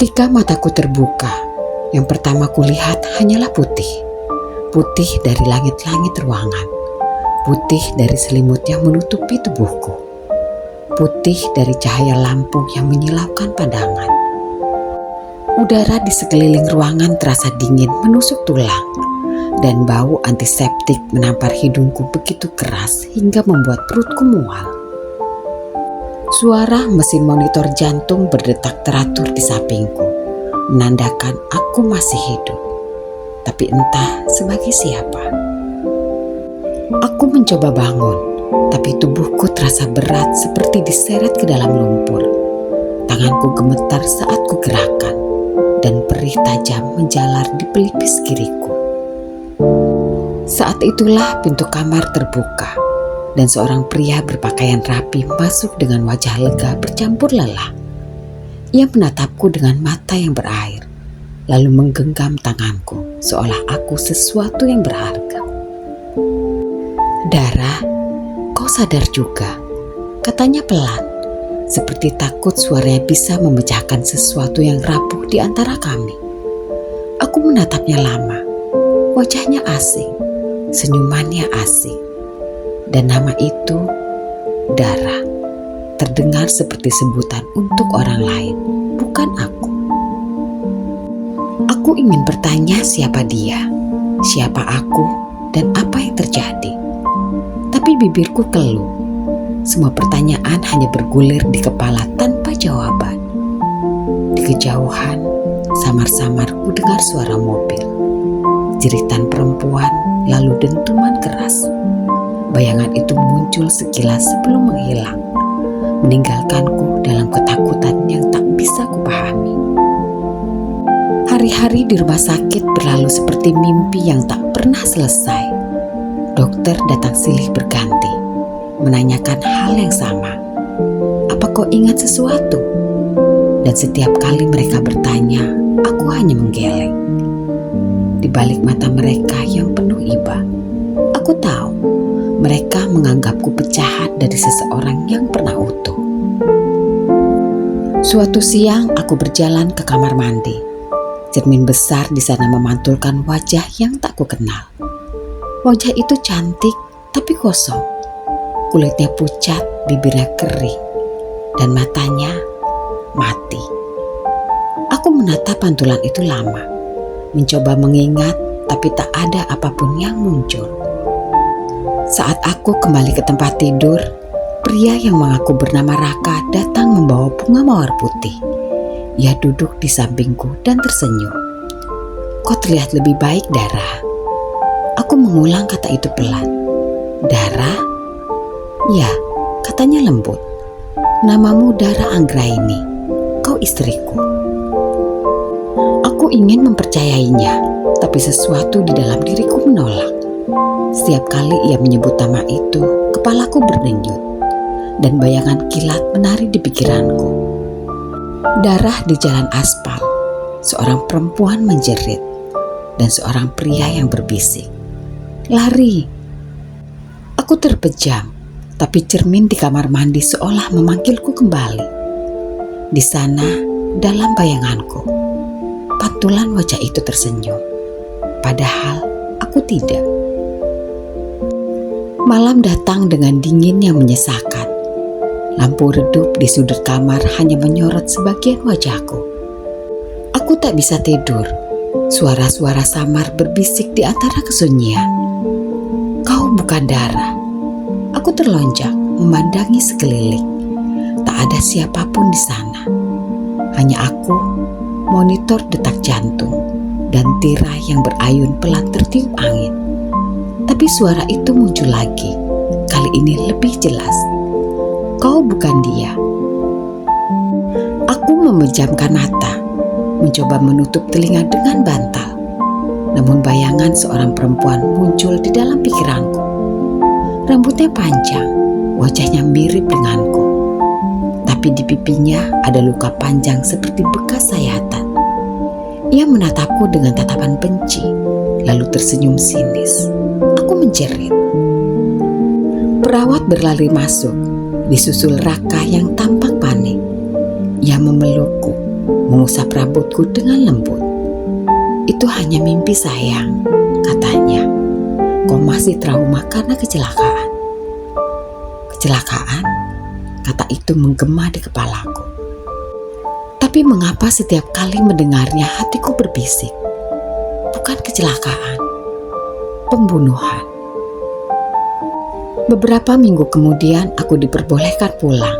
Ketika mataku terbuka, yang pertama kulihat hanyalah putih. Putih dari langit-langit ruangan. Putih dari selimut yang menutupi tubuhku. Putih dari cahaya lampu yang menyilaukan pandangan. Udara di sekeliling ruangan terasa dingin menusuk tulang. Dan bau antiseptik menampar hidungku begitu keras hingga membuat perutku mual. Suara mesin monitor jantung berdetak teratur di sampingku, menandakan aku masih hidup. Tapi entah sebagai siapa. Aku mencoba bangun, tapi tubuhku terasa berat seperti diseret ke dalam lumpur. Tanganku gemetar saat ku gerakan, dan perih tajam menjalar di pelipis kiriku. Saat itulah pintu kamar terbuka, dan seorang pria berpakaian rapi masuk dengan wajah lega bercampur lelah. Ia menatapku dengan mata yang berair, lalu menggenggam tanganku seolah aku sesuatu yang berharga. "Dara, kau sadar juga?" katanya pelan, seperti takut suaranya bisa memecahkan sesuatu yang rapuh di antara kami. Aku menatapnya lama, wajahnya asing, senyumannya asing. Dan nama itu, Dara, terdengar seperti sebutan untuk orang lain, bukan aku. Aku ingin bertanya siapa dia, siapa aku, dan apa yang terjadi. Tapi bibirku keluh. Semua pertanyaan hanya bergulir di kepala tanpa jawaban. Di kejauhan, samar-samar ku dengar suara mobil. Jeritan perempuan, lalu dentuman keras. Bayangan itu muncul sekilas sebelum menghilang, meninggalkanku dalam ketakutan yang tak bisa kupahami. Hari-hari di rumah sakit berlalu seperti mimpi yang tak pernah selesai. Dokter datang silih berganti, menanyakan hal yang sama. "Apa kau ingat sesuatu?" Dan setiap kali mereka bertanya, aku hanya menggeleng. Di balik mata mereka yang penuh iba, aku tahu mereka menganggapku pecahan dari seseorang yang pernah utuh. Suatu siang aku berjalan ke kamar mandi. Cermin besar di sana memantulkan wajah yang tak kukenal. Wajah itu cantik tapi kosong. Kulitnya pucat, bibirnya kering, dan matanya mati. Aku menatap pantulan itu lama, mencoba mengingat tapi tak ada apapun yang muncul. Saat aku kembali ke tempat tidur, pria yang mengaku bernama Raka datang membawa bunga mawar putih. Ia duduk di sampingku dan tersenyum. "Kau terlihat lebih baik, Dara." Aku mengulang kata itu pelan. "Dara?" "Ya," katanya lembut. "Namamu Dara Anggraini. Kau istriku." Aku ingin mempercayainya, tapi sesuatu di dalam diriku menolak. Setiap kali ia menyebut nama itu, kepalaku berdenyut, dan bayangan kilat menari di pikiranku. Darah di jalan aspal, seorang perempuan menjerit, dan seorang pria yang berbisik, "Lari!" Aku terpejam, tapi cermin di kamar mandi seolah memanggilku kembali. Di sana, dalam bayanganku, pantulan wajah itu tersenyum, padahal aku tidak. Malam datang dengan dingin yang menyesakan. Lampu redup di sudut kamar hanya menyorot sebagian wajahku. Aku tak bisa tidur. Suara-suara samar berbisik di antara kesunyian. "Kau bukan Dara." Aku terlonjak memandangi sekeliling. Tak ada siapapun di sana. Hanya aku, monitor detak jantung, dan tirai yang berayun pelan tertiup angin. Tapi suara itu muncul lagi, kali ini lebih jelas. "Kau bukan dia." Aku memejamkan mata, mencoba menutup telinga dengan bantal. Namun bayangan seorang perempuan muncul di dalam pikiranku. Rambutnya panjang, wajahnya mirip denganku. Tapi di pipinya ada luka panjang seperti bekas sayatan. Ia menatapku dengan tatapan benci, lalu tersenyum sinis. Aku menjerit. Perawat berlari masuk, disusul Raka yang tampak panik. Ia memelukku, mengusap rambutku dengan lembut. "Itu hanya mimpi sayang," katanya. "Kau masih trauma karena kecelakaan." "Kecelakaan?" Kata itu menggema di kepalaku. Tapi mengapa setiap kali mendengarnya hatiku berbisik, bukan kecelakaan, pembunuhan. Beberapa minggu kemudian aku diperbolehkan pulang.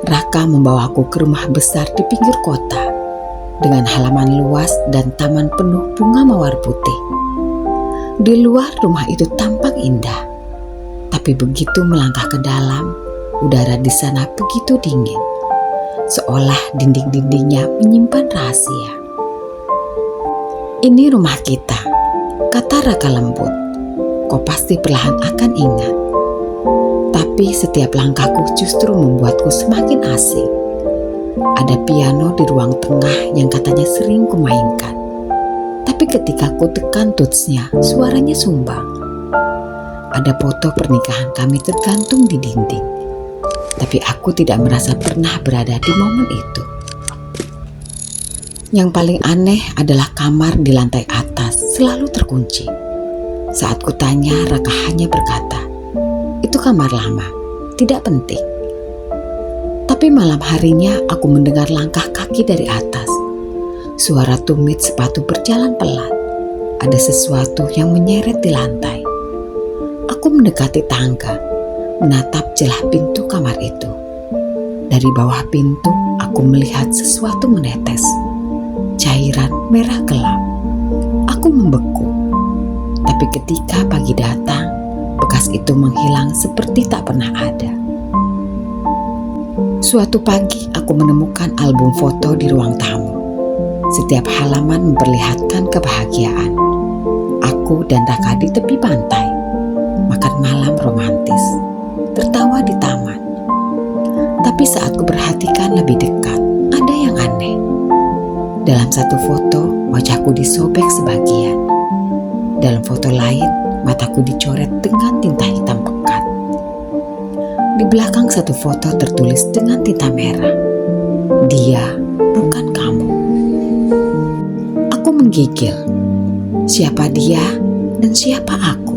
Raka membawaku ke rumah besar di pinggir kota dengan halaman luas dan taman penuh bunga mawar putih. Di luar rumah itu tampak indah, tapi begitu melangkah ke dalam, udara di sana begitu dingin, seolah dinding-dindingnya menyimpan rahasia. "Ini rumah kita," kata Raka lembut. "Kau pasti perlahan akan ingat." Tapi setiap langkahku justru membuatku semakin asing. Ada piano di ruang tengah yang katanya sering kumainkan. Tapi ketika ku tekan tutsnya, suaranya sumbang. Ada foto pernikahan kami tergantung di dinding. Tapi aku tidak merasa pernah berada di momen itu. Yang paling aneh adalah kamar di lantai atas selalu terkunci. Saat kutanya, Raka hanya berkata, "Itu kamar lama, tidak penting." Tapi malam harinya aku mendengar langkah kaki dari atas. Suara tumit sepatu berjalan pelan. Ada sesuatu yang menyeret di lantai. Aku mendekati tangga, menatap celah pintu kamar itu. Dari bawah pintu, aku melihat sesuatu menetes. Cairan merah gelap. Aku membeku. Tapi ketika pagi datang, bekas itu menghilang seperti tak pernah ada. Suatu pagi aku menemukan album foto di ruang tamu. Setiap halaman memperlihatkan kebahagiaan. Aku dan Raka di tepi pantai, makan malam romantis, tertawa di taman. Tapi saat kuperhatikan lebih dekat, ada yang aneh. Dalam satu foto, wajahku disobek sebagian. Dalam foto lain, mataku dicoret dengan tinta hitam pekat. Di belakang satu foto tertulis dengan tinta merah, "Dia bukan kamu." Aku menggigil. Siapa dia dan siapa aku?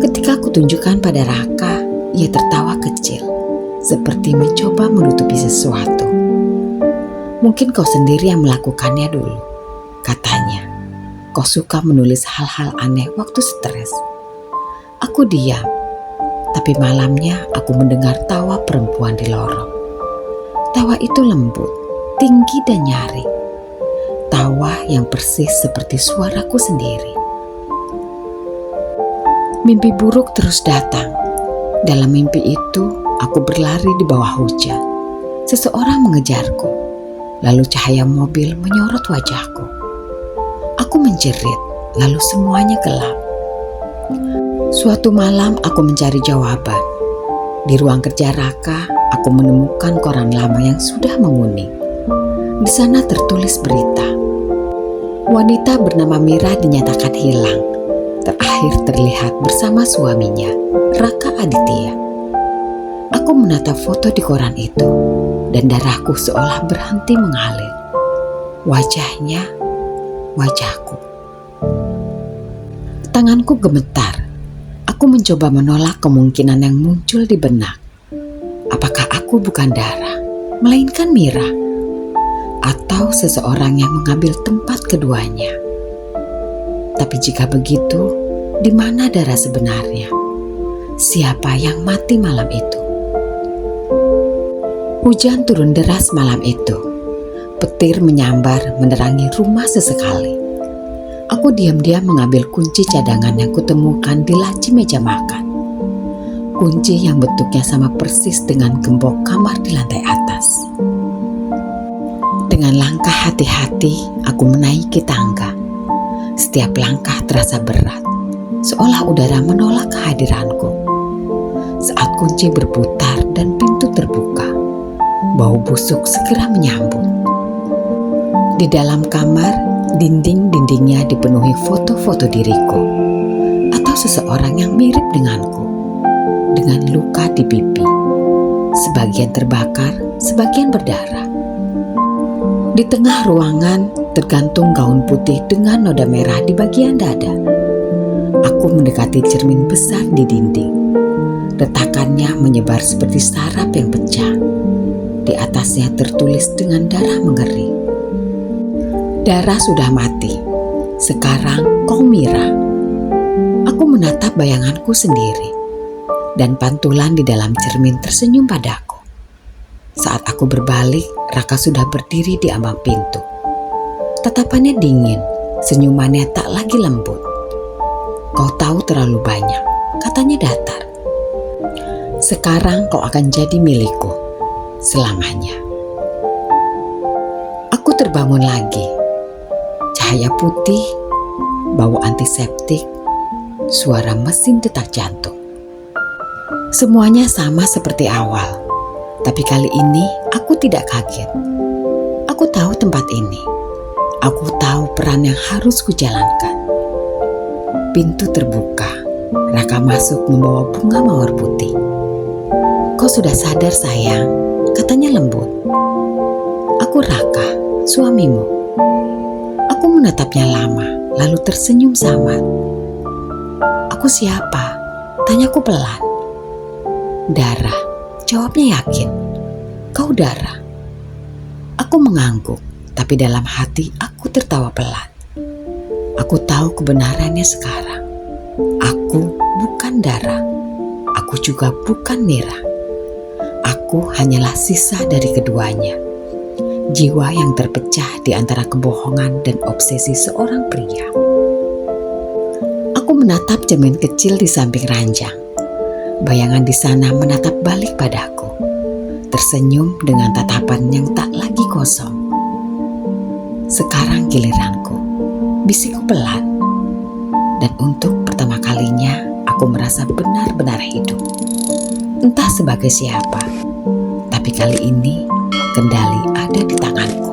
Ketika aku tunjukkan pada Raka, ia tertawa kecil, seperti mencoba menutupi sesuatu. "Mungkin kau sendiri yang melakukannya dulu," katanya. "Kau suka menulis hal-hal aneh waktu stres." Aku diam, tapi malamnya aku mendengar tawa perempuan di lorong. Tawa itu lembut, tinggi dan nyaring. Tawa yang persis seperti suaraku sendiri. Mimpi buruk terus datang. Dalam mimpi itu, aku berlari di bawah hujan. Seseorang mengejarku, lalu cahaya mobil menyorot wajahku. Aku menjerit, lalu semuanya gelap. Suatu malam aku mencari jawaban. Di ruang kerja Raka, aku menemukan koran lama yang sudah menguning. Di sana tertulis berita. Wanita bernama Mira dinyatakan hilang. Terakhir terlihat bersama suaminya, Raka Aditya. Aku menatap foto di koran itu, dan darahku seolah berhenti mengalir. Wajahnya, wajahku. Tanganku gemetar. Aku mencoba menolak kemungkinan yang muncul di benak. Apakah aku bukan Dara, melainkan Mira? Atau seseorang yang mengambil tempat keduanya? Tapi jika begitu, di mana Dara sebenarnya? Siapa yang mati malam itu? Hujan turun deras malam itu. Petir menyambar menerangi rumah sesekali. Aku diam-diam mengambil kunci cadangan yang kutemukan di laci meja makan. Kunci yang bentuknya sama persis dengan gembok kamar di lantai atas. Dengan langkah hati-hati, aku menaiki tangga. Setiap langkah terasa berat, seolah udara menolak kehadiranku. Saat kunci berputar dan pintu terbuka, bau busuk segera menyambut. Di dalam kamar, dinding-dindingnya dipenuhi foto-foto diriku atau seseorang yang mirip denganku, dengan luka di pipi, sebagian terbakar, sebagian berdarah. Di tengah ruangan tergantung gaun putih dengan noda merah di bagian dada. Aku mendekati cermin besar di dinding. Retakannya menyebar seperti sarap yang pecah. Di atasnya tertulis dengan darah mengering. Darah sudah mati. Sekarang kau Mira. Aku menatap bayanganku sendiri. Dan pantulan di dalam cermin tersenyum padaku. Saat aku berbalik, Raka sudah berdiri di ambang pintu. Tatapannya dingin, senyumannya tak lagi lembut. Kau tahu terlalu banyak, katanya datar. Sekarang kau akan jadi milikku, selamanya. Aku terbangun lagi. Cahaya putih, bau antiseptik, suara mesin detak jantung. Semuanya sama seperti awal, tapi kali ini aku tidak kaget. Aku tahu tempat ini. Aku tahu peran yang harus kujalankan. Pintu terbuka. Raka masuk membawa bunga mawar putih. Kau sudah sadar sayang, katanya lembut. Aku Raka, suamimu. Aku menatapnya lama, lalu tersenyum samar. Aku siapa? Tanyaku pelan. Dara, jawabnya yakin. Kau Dara. Aku mengangguk, tapi dalam hati aku tertawa pelan. Aku tahu kebenarannya sekarang. Aku bukan Dara. Aku juga bukan Mira. Aku hanyalah sisa dari keduanya. Jiwa yang terpecah di antara kebohongan dan obsesi seorang pria. Aku menatap cermin kecil di samping ranjang. Bayangan di sana menatap balik padaku, tersenyum dengan tatapan yang tak lagi kosong. Sekarang giliranku, bisikku pelan. Dan untuk pertama kalinya, aku merasa benar-benar hidup. Entah sebagai siapa, tapi kali ini kendali ada di tanganku.